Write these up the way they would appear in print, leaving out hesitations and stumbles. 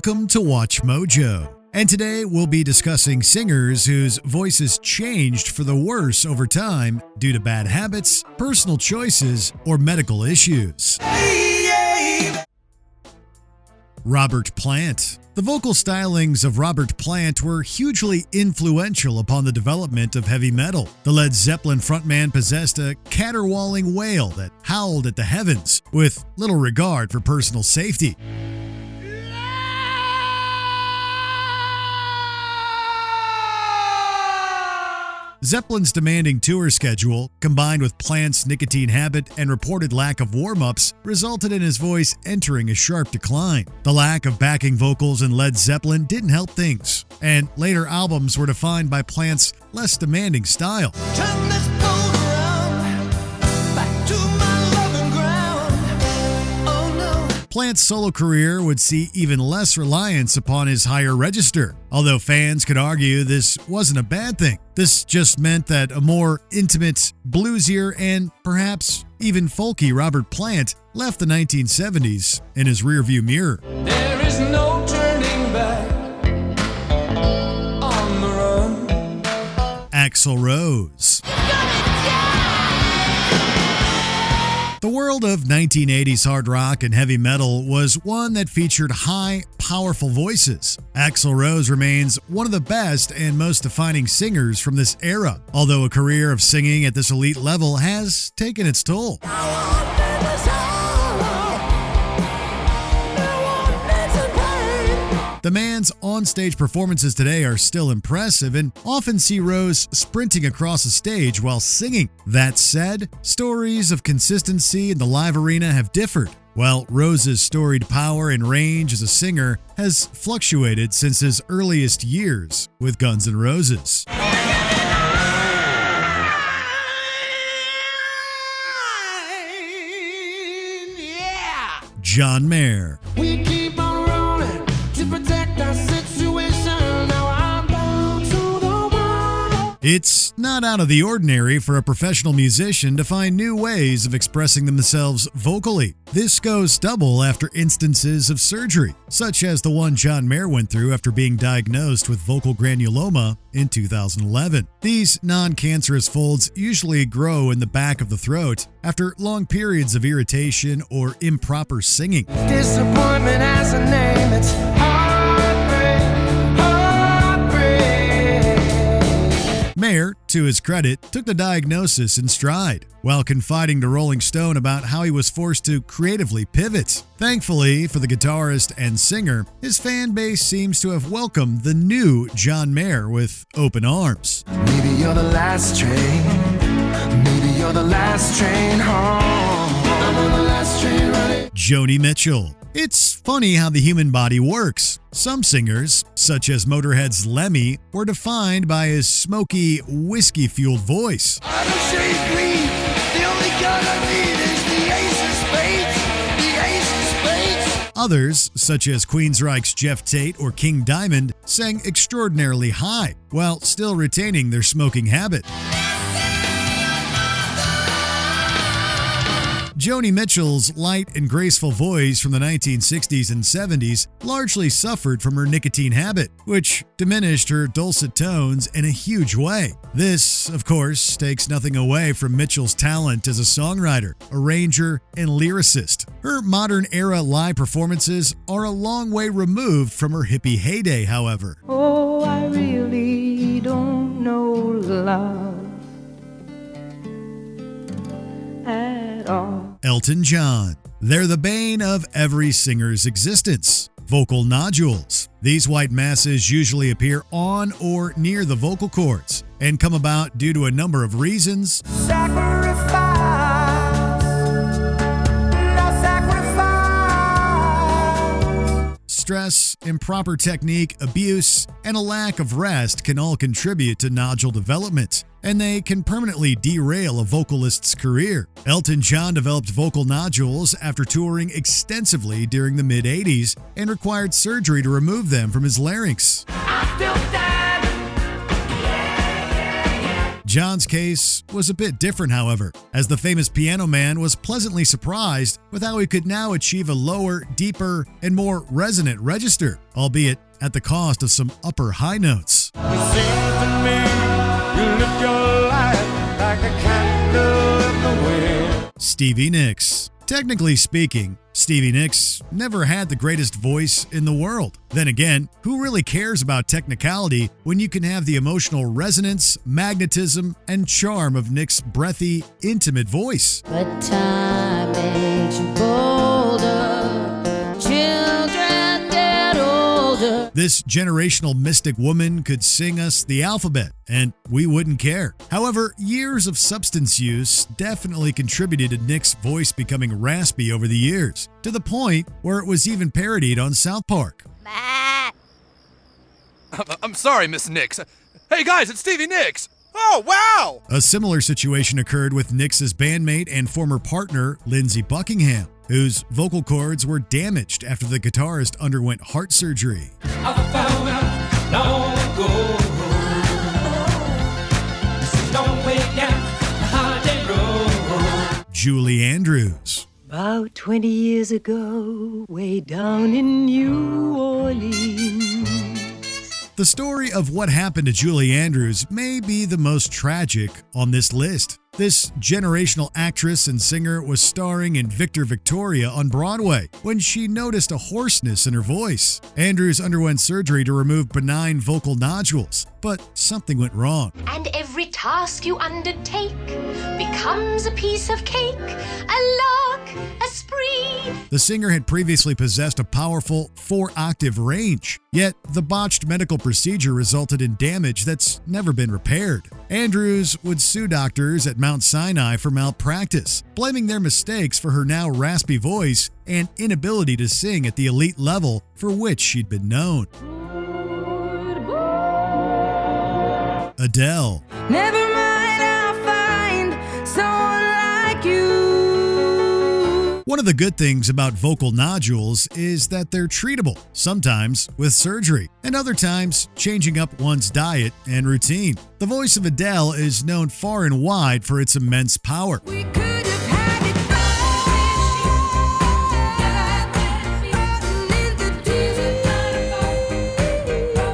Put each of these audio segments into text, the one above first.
Welcome to Watch Mojo. And today we'll be discussing singers whose voices changed for the worse over time due to bad habits, personal choices, or medical issues. Robert Plant. The vocal stylings of Robert Plant were hugely influential upon the development of heavy metal. The Led Zeppelin frontman possessed a caterwauling wail that howled at the heavens with little regard for personal safety. Zeppelin's demanding tour schedule, combined with Plant's nicotine habit and reported lack of warm-ups, resulted in his voice entering a sharp decline. The lack of backing vocals in Led Zeppelin didn't help things, and later albums were defined by Plant's less demanding style. Turn this boat around, back to my loving ground. Oh no. Plant's solo career would see even less reliance upon his higher register, although fans could argue this wasn't a bad thing. This just meant that a more intimate, bluesier, and perhaps even folky Robert Plant left the 1970s in his rearview mirror. There is no turning back on the run. Axl Rose. The world of 1980s hard rock and heavy metal was one that featured high, powerful voices. Axl Rose remains one of the best and most defining singers from this era, although a career of singing at this elite level has taken its toll. The man's on-stage performances today are still impressive and often see Rose sprinting across a stage while singing. That said, stories of consistency in the live arena have differed. While Rose's storied power and range as a singer has fluctuated since his earliest years with Guns N' Roses. John Mayer. We keep on rolling to protect our situation. Now I'm down to the wall. It's not out of the ordinary for a professional musician to find new ways of expressing themselves vocally. This goes double after instances of surgery, such as the one John Mayer went through after being diagnosed with vocal granuloma in 2011. These non-cancerous folds usually grow in the back of the throat after long periods of irritation or improper singing. Disappointment has a name. It's heartbreak, heartbreak. Mayer, to his credit, took the diagnosis in stride, while confiding to Rolling Stone about how he was forced to creatively pivot. Thankfully for the guitarist and singer, his fan base seems to have welcomed the new John Mayer with open arms. Maybe you're the last train. Maybe you're the last train home. I'm on the last train running. Joni Mitchell. It's funny how the human body works. Some singers, such as Motorhead's Lemmy, were defined by his smoky, whiskey-fueled voice. I don't shade green. The only gun I need is the ace of spades. The ace of spades. Others, such as Queensryche's Jeff Tate or King Diamond, sang extraordinarily high, while still retaining their smoking habit. Joni Mitchell's light and graceful voice from the 1960s and 70s largely suffered from her nicotine habit, which diminished her dulcet tones in a huge way. This, of course, takes nothing away from Mitchell's talent as a songwriter, arranger, and lyricist. Her modern-era live performances are a long way removed from her hippie heyday, however. Oh, I really don't know love at all. Elton John. They're the bane of every singer's existence. Vocal nodules. These white masses usually appear on or near the vocal cords and come about due to a number of reasons. Sacrifice. No sacrifice. Stress, improper technique, abuse, and a lack of rest can all contribute to nodule development, and they can permanently derail a vocalist's career. Elton John developed vocal nodules after touring extensively during the mid-80s and required surgery to remove them from his larynx. I'm still standing. John's case was a bit different, however, as the famous piano man was pleasantly surprised with how he could now achieve a lower, deeper, and more resonant register, albeit at the cost of some upper high notes. You sing to me, you lift your light like a candle in the wind. Stevie Nicks. Technically speaking, Stevie Nicks never had the greatest voice in the world. Then again, who really cares about technicality when you can have the emotional resonance, magnetism, and charm of Nick's breathy, intimate voice? But time makes you bolder, children get older. This generational mystic woman could sing us the alphabet, and we wouldn't care. However, years of substance use definitely contributed to Nick's voice becoming raspy over the years, to the point where it was even parodied on South Park. I'm sorry, Miss Nicks. Hey guys, it's Stevie Nicks. Oh, wow! A similar situation occurred with Nicks's bandmate and former partner, Lindsey Buckingham, whose vocal cords were damaged after the guitarist underwent heart surgery. I found out long ago. It's a long way down the holiday road. Julie Andrews. About 20 years ago, way down in New Orleans. The story of what happened to Julie Andrews may be the most tragic on this list. This generational actress and singer was starring in Victor Victoria on Broadway when she noticed a hoarseness in her voice. Andrews underwent surgery to remove benign vocal nodules, but something went wrong. And every task you undertake becomes a piece of cake, a lark, a spree. The singer had previously possessed a powerful 4-octave range, yet the botched medical procedure resulted in damage that's never been repaired. Andrews would sue doctors at Mount Sinai for malpractice, blaming their mistakes for her now raspy voice and inability to sing at the elite level for which she'd been known. Adele. Never mind, I'll find someone like you. One of the good things about vocal nodules is that they're treatable, sometimes with surgery, and other times changing up one's diet and routine. The voice of Adele is known far and wide for its immense power. We could have had it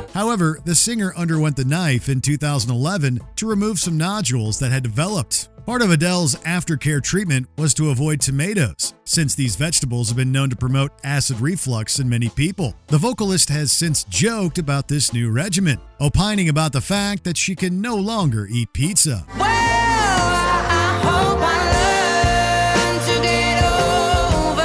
all. However, the singer underwent the knife in 2011 to remove some nodules that had developed. Part of Adele's aftercare treatment was to avoid tomatoes, since these vegetables have been known to promote acid reflux in many people. The vocalist has since joked about this new regimen, opining about the fact that she can no longer eat pizza. Well, I hope I learn to get over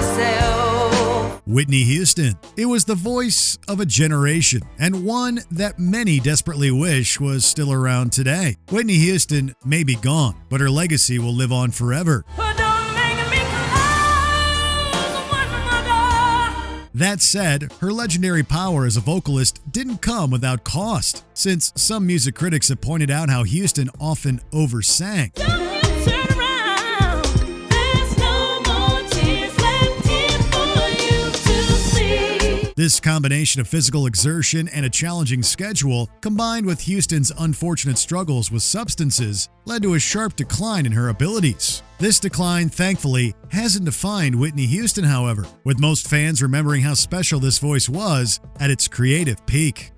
myself. Whitney Houston. It was the voice of a generation, and one that many desperately wish was still around today. Whitney Houston may be gone, but her legacy will live on forever. But don't make me close one more door. That said, her legendary power as a vocalist didn't come without cost, since some music critics have pointed out how Houston often oversang. Don't you turn around. There's no more tears left here for you to see. This combination of physical exertion and a challenging schedule, combined with Houston's unfortunate struggles with substances, led to a sharp decline in her abilities. This decline, thankfully, hasn't defined Whitney Houston, however, with most fans remembering how special this voice was at its creative peak.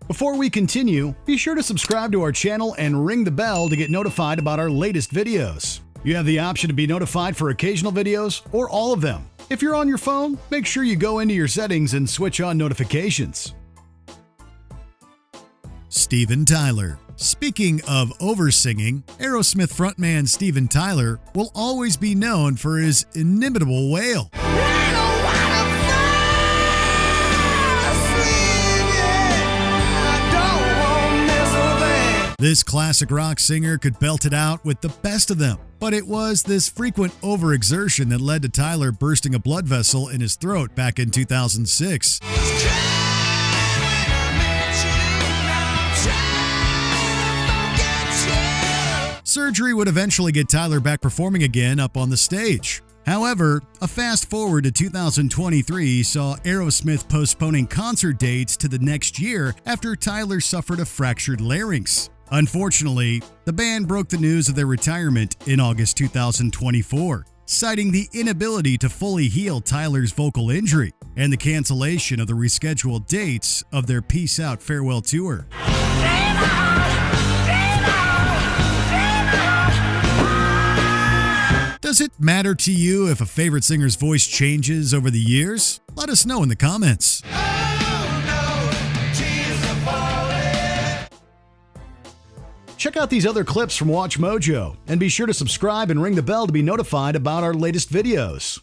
Before we continue, be sure to subscribe to our channel and ring the bell to get notified about our latest videos. You have the option to be notified for occasional videos or all of them. If you're on your phone, make sure you go into your settings and switch on notifications. Steven Tyler. Speaking of oversinging, Aerosmith frontman Steven Tyler will always be known for his inimitable wail. This classic rock singer could belt it out with the best of them, but it was this frequent overexertion that led to Tyler bursting a blood vessel in his throat back in 2006. Surgery would eventually get Tyler back performing again up on the stage. However, a fast forward to 2023 saw Aerosmith postponing concert dates to the next year after Tyler suffered a fractured larynx. Unfortunately, the band broke the news of their retirement in August 2024, citing the inability to fully heal Tyler's vocal injury and the cancellation of the rescheduled dates of their Peace Out farewell tour. Does it matter to you if a favorite singer's voice changes over the years? Let us know in the comments. Check out these other clips from WatchMojo and be sure to subscribe and ring the bell to be notified about our latest videos.